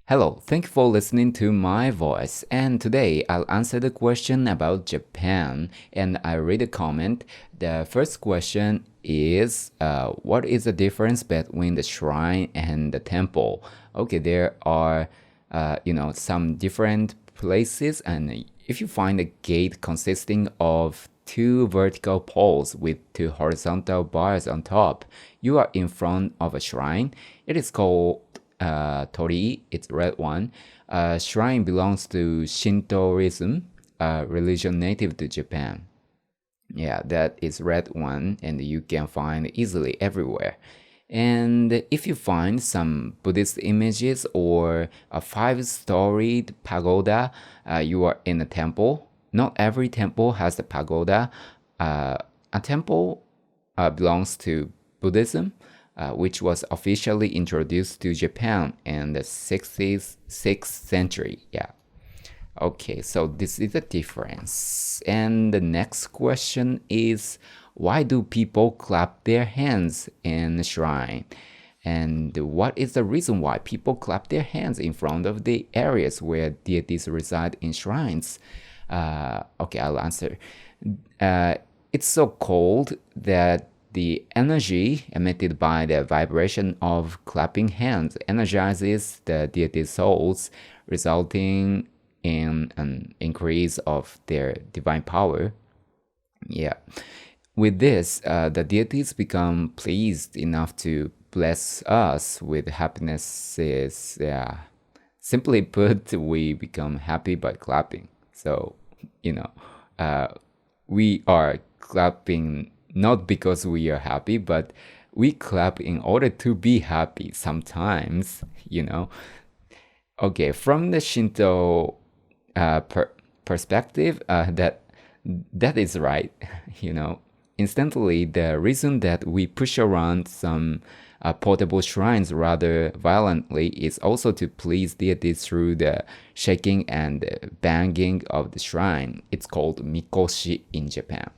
Hello, thank you for listening to my voice. And today I'll answer the question about Japan. And I read a comment. The first question is what is the difference between the shrine and the temple? Okay, there are, some different places. And if you find a gate consisting of two vertical poles with two horizontal bars on top, you are in front of a shrine. It is called Tori, it's red one. Shrine belongs to Shintoism, a religion native to Japan. Yeah, that is red one, and you can find easily everywhere. And if you find some Buddhist images or a five-storied pagoda, you are in a temple. Not every temple has a pagoda. Uh, a temple belongs to Buddhism, which was officially introduced to Japan in the 6th century. Yeah. Okay, so this is the difference. And the next question is why do people clap their hands in a shrine? And what is the reason why people clap their hands in front of the areas where deities reside in shrines? Okay, I'll answer. Uh, it's so cold that the energy emitted by the vibration of clapping hands energizes the deity's souls, resulting in an increase of their divine power. Yeah. With this, the deities become pleased enough to bless us with happinesses. Yeah. Simply put, we become happy by clapping. So, you know, uh, we are clapping not because we are happy, but we clap in order to be happy sometimes, you know. Okay, from the Shinto perspective, that is right. You know, instantly the reason that we push around some portable shrines rather violently is also to please deities through the shaking and banging of the shrine. It's called mikoshi in Japan.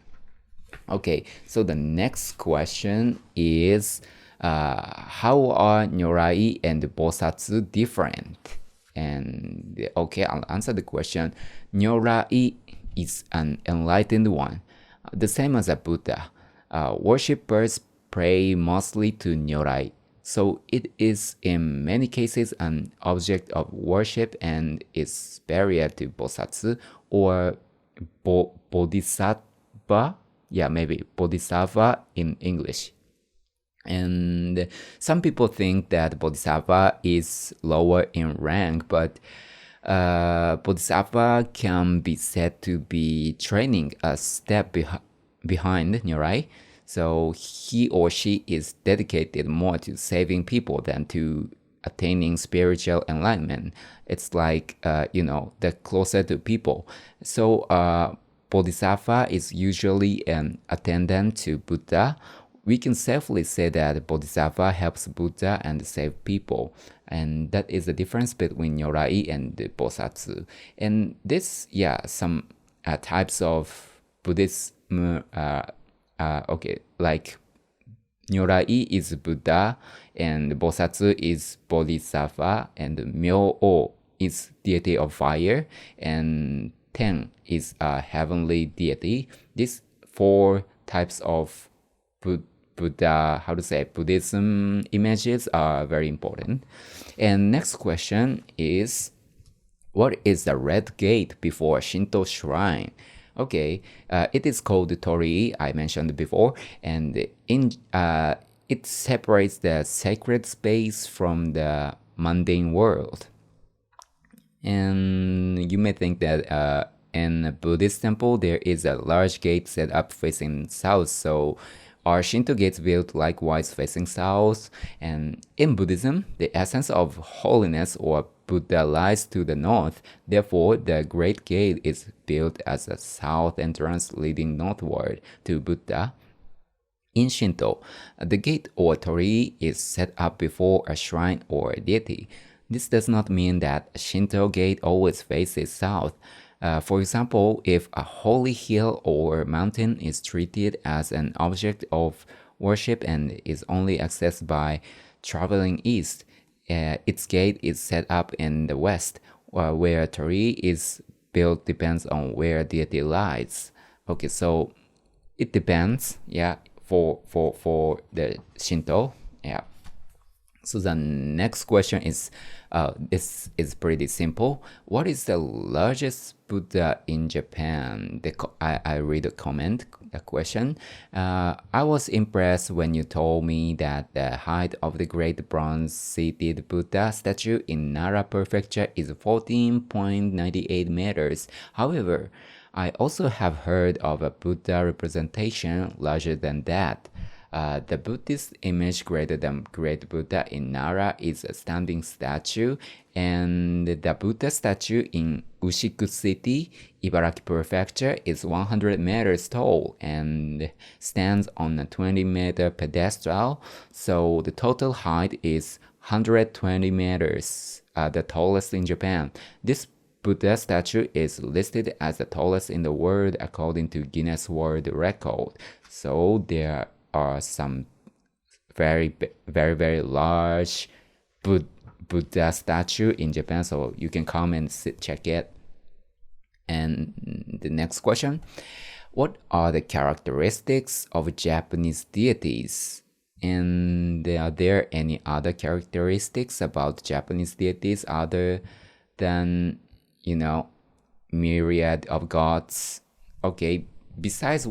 Okay, so the next question is how are Nyurai and Bosatsu different? And okay, I'll answer the question. Nyurai is an enlightened one, the same as a Buddha. Worshippers pray mostly to Nyurai, so it is in many cases an object of worship and is superior to Bosatsu or Bodhisattva. Yeah, maybe Bodhisattva in English. And some people think that Bodhisattva is lower in rank, but Bodhisattva can be said to be training a step behind Nyurai. So he or she is dedicated more to saving people than to attaining spiritual enlightenment. It's like, the closer to people. So Bodhisattva is usually an attendant to Buddha. We can safely say that Bodhisattva helps Buddha and save people. And that is the difference between Nyorai and Bosatsu. And this, yeah, some types of Buddhism, like Nyorai is Buddha, and Bosatsu is Bodhisattva, and Myo-o is deity of fire, and Ten is a heavenly deity. These four types of Buddha, Buddhism images are very important. And next question is, what is the red gate before Shinto shrine? Okay, it is called Torii, I mentioned before, and it separates the sacred space from the mundane world. And you may think that in a Buddhist temple there is a large gate set up facing south, so are Shinto gates built likewise facing south? And in Buddhism, the essence of holiness or Buddha lies to the north. Therefore, the Great Gate is built as a south entrance leading northward to Buddha. In Shinto, the gate or torii is set up before a shrine or a deity. This does not mean that a Shinto gate always faces south. For example, if a holy hill or mountain is treated as an object of worship and is only accessed by traveling east, its gate is set up in the west, where torii is built depends on where deity lies. Okay, so it depends, yeah, for the Shinto, yeah. So the next question is, this is pretty simple. What is the largest Buddha in Japan? I read a comment, a question. I was impressed when you told me that the height of the great bronze-seated Buddha statue in Nara Prefecture is 14.98 meters. However, I also have heard of a Buddha representation larger than that. The Buddhist image greater than Great Buddha in Nara is a standing statue, and the Buddha statue in Ushiku City, Ibaraki Prefecture, is 100 meters tall and stands on a 20-meter pedestal, so the total height is 120 meters, the tallest in Japan. This Buddha statue is listed as the tallest in the world according to Guinness World Record. So there are some very large Buddha statue in Japan, so you can come and check it. And the next question, what are the characteristics of Japanese deities? And are there any other characteristics about Japanese deities other than, myriad of gods? Okay, besides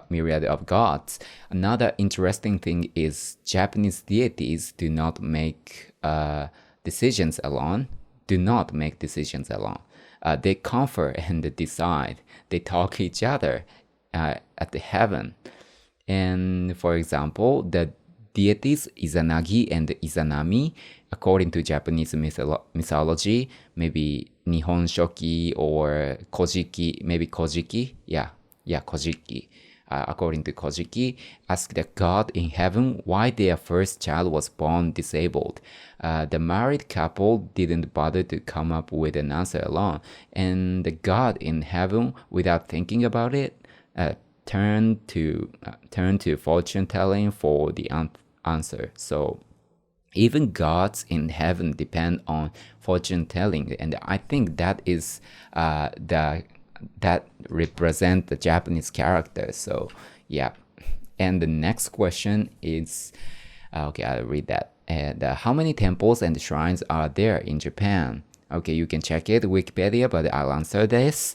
myriad of gods, another interesting thing is Japanese deities do not make decisions alone. Do not make decisions alone. They confer and decide. They talk each other at the heaven. And for example, the deities Izanagi and Izanami, according to Japanese mythology, maybe Nihon Shoki or Kojiki, maybe Kojiki, yeah, Kojiki. According to Kojiki, ask the god in heaven why their first child was born disabled. The married couple didn't bother to come up with an answer alone, and the god in heaven, without thinking about it, turned to fortune telling for the answer. So even gods in heaven depend on fortune telling, and I think that is that represent the Japanese character. So yeah. And the next question is, okay, I'll read that. And how many temples and shrines are there in Japan? Okay, you can check it, Wikipedia, but I'll answer this.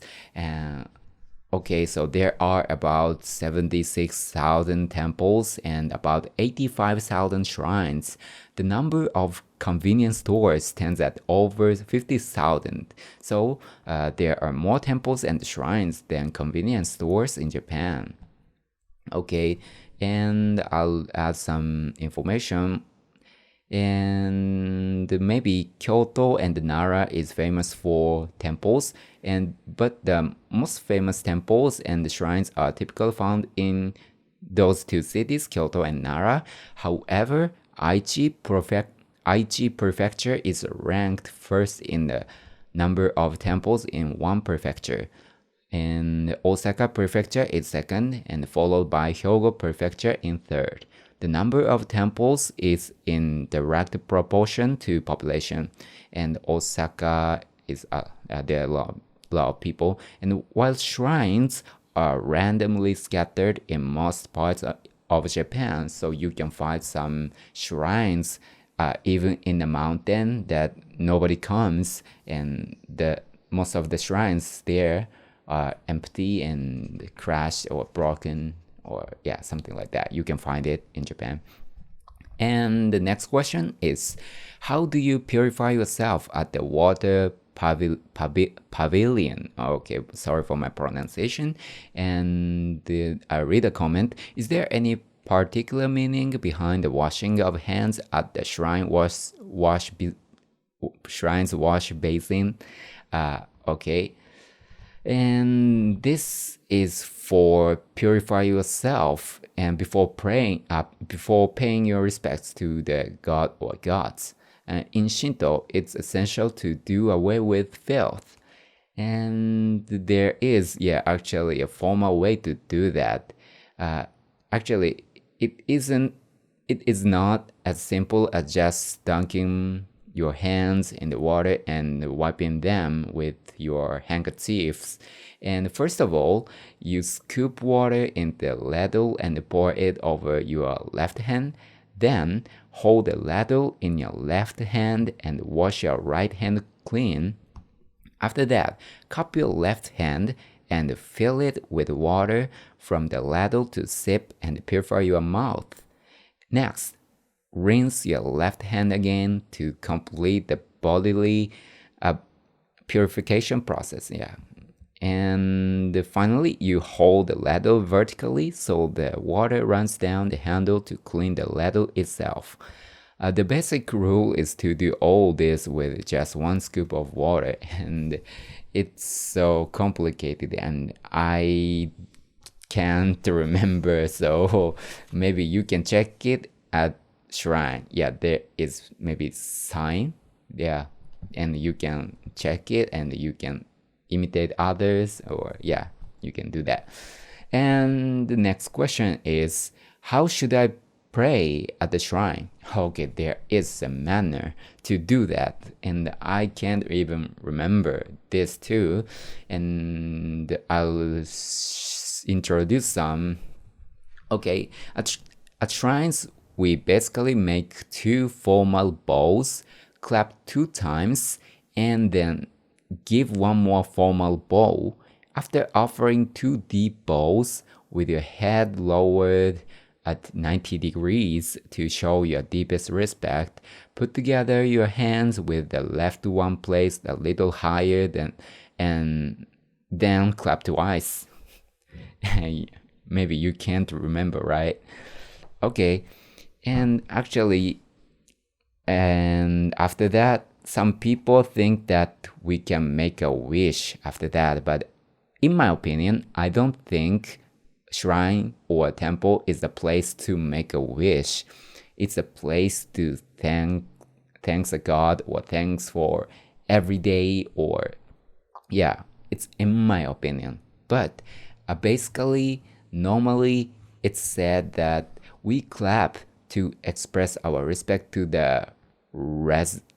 Okay, so there are about 76,000 temples and about 85,000 shrines. The number of convenience stores stands at over 50,000. So there are more temples and shrines than convenience stores in Japan. Okay, and I'll add some information. And maybe Kyoto and Nara is famous for temples, but the most famous temples and shrines are typically found in those two cities, Kyoto and Nara. However, Aichi Prefecture is ranked first in the number of temples in one prefecture. And Osaka Prefecture is second, and followed by Hyogo Prefecture in third. The number of temples is in direct proportion to population, and Osaka is there are a lot of people. And while shrines are randomly scattered in most parts of Japan, so you can find some shrines even in the mountain that nobody comes, and most of the shrines there are empty and crashed or broken, or something like that. You can find it in Japan. And the next question is, how do you purify yourself at the water pavilion? Okay, sorry for my pronunciation. And I read a comment. Is there any particular meaning behind the washing of hands at the shrine's wash basin? Okay. And this is for purify yourself and before paying your respects to the god or gods. In Shinto, it's essential to do away with filth. And there is, actually a formal way to do that. Actually, it isn't it is not as simple as just dunking your hands in the water and wiping them with your handkerchiefs. And first of all, you scoop water in the ladle and pour it over your left hand. Then hold the ladle in your left hand and wash your right hand clean. After that, cup your left hand and fill it with water from the ladle to sip and purify your mouth. Next, rinse your left hand again to complete the bodily uh, purification process. Yeah. And finally, you hold the ladle vertically so the water runs down the handle to clean the ladle itself. The basic rule is to do all this with just one scoop of water, and it's so complicated, and I can't remember, so maybe you can check it at shrine. Yeah, there is maybe sign. Yeah, and you can check it and you can imitate others, or yeah, you can do that. And the next question is, how should I pray at the shrine? Okay, there is a manner to do that, and I can't even remember this too, and I'll introduce some. Okay, at shrines we basically make two formal bows, clap 2 times, and then give one more formal bow. After offering 2 deep bows with your head lowered at 90 degrees to show your deepest respect, put together your hands with the left one placed a little higher and then clap twice. Maybe you can't remember, right? Okay, and actually, and after that, some people think that we can make a wish after that, but in my opinion, I don't think shrine or temple is a place to make a wish. It's a place to thanks a god or thanks for every day, or yeah, it's in my opinion. But basically, normally it's said that we clap to express our respect to the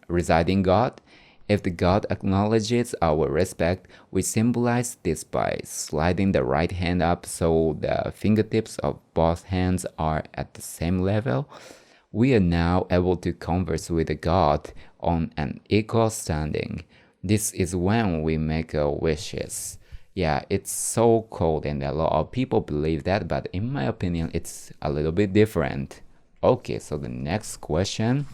residing God. If the God acknowledges our respect, we symbolize this by sliding the right hand up so the fingertips of both hands are at the same level. We are now able to converse with the God on an equal standing. This is when we make our wishes. Yeah, it's so cold and a lot of people believe that, but in my opinion, it's a little bit different. Okay, so the next question.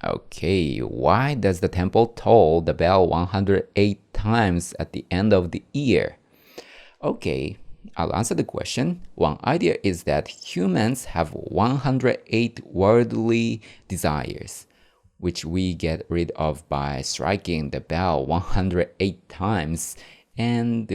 Okay, why does the temple toll the bell 108 times at the end of the year? Okay, I'll answer the question. One idea is that humans have 108 worldly desires, which we get rid of by striking the bell 108 times. And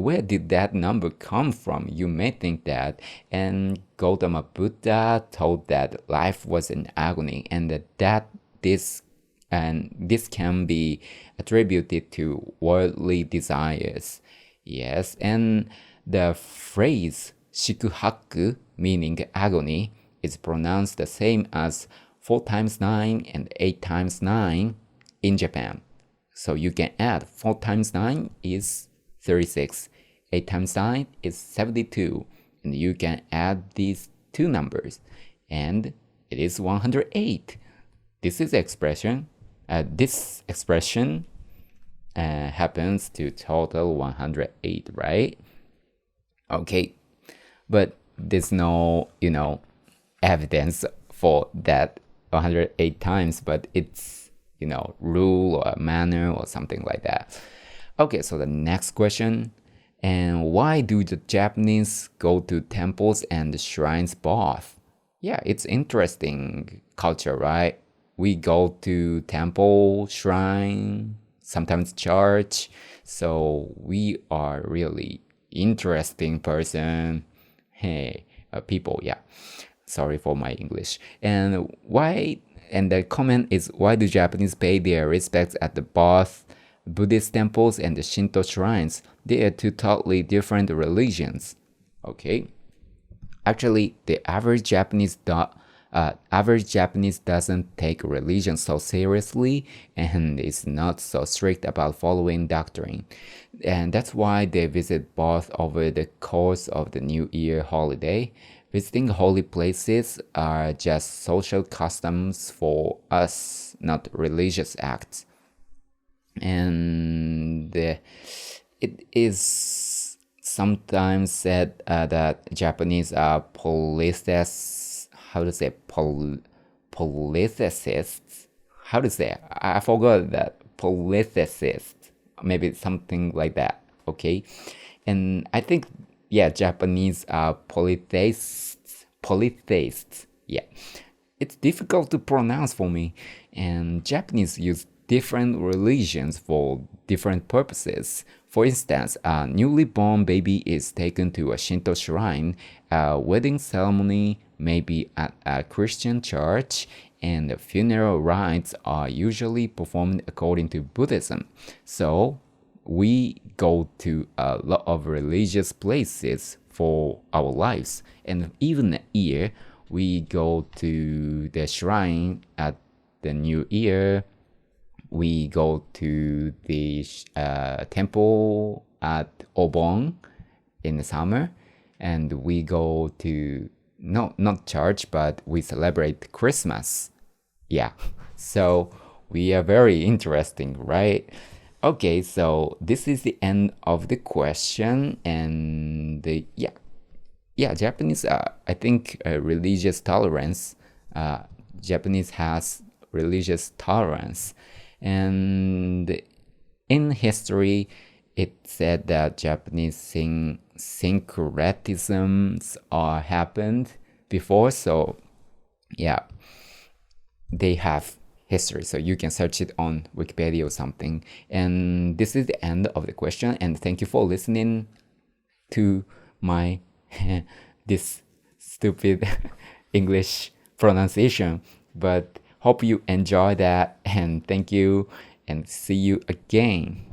where did that number come from? You may think that. And Gautama Buddha told that life was an agony, and that this can be attributed to worldly desires. Yes, and the phrase shikuhaku, meaning agony, is pronounced the same as 4 times 9 and 8 times 9 in Japan. So you can add 4 times 9 is 36, 8 times 9 is 72, and you can add these two numbers, and it is 108. This expression happens to total 108, right? Okay, but there's no, evidence for that 108 times, but it's, rule or manner or something like that. Okay, so the next question. And why do the Japanese go to temples and shrines both? Yeah, it's interesting culture, right? We go to temple, shrine, sometimes church. So we are really interesting person. Hey, people, yeah. Sorry for my English. And the comment is, why do Japanese pay their respects at the both Buddhist temples and the Shinto shrines? They are two totally different religions. Okay. Actually, the average Japanese doesn't take religion so seriously and is not so strict about following doctrine. And that's why they visit both over the course of the New Year holiday. Visiting holy places are just social customs for us, not religious acts. And it is sometimes said that Japanese are polytheists. How to say polytheists? How to say? I forgot that polytheist. Maybe something like that. Okay, and I think yeah, Japanese are polytheists. Polytheists. Yeah, it's difficult to pronounce for me, and Japanese use different religions for different purposes. For instance, a newly born baby is taken to a Shinto shrine, a wedding ceremony may be at a Christian church, and the funeral rites are usually performed according to Buddhism. So, we go to a lot of religious places for our lives, and even a year we go to the shrine at the new year. We go to the temple at Obon in the summer, and we go to no, not church, but we celebrate Christmas. Yeah, so we are very interesting, right? Okay, so this is the end of the question, and yeah, Japanese. I think religious tolerance. Japanese has religious tolerance, and in history, it said that Japanese syncretisms are happened before. So yeah, they have history. So you can search it on Wikipedia or something. And this is the end of the question. And thank you for listening to my this stupid English pronunciation. But hope you enjoy that, and thank you, and see you again.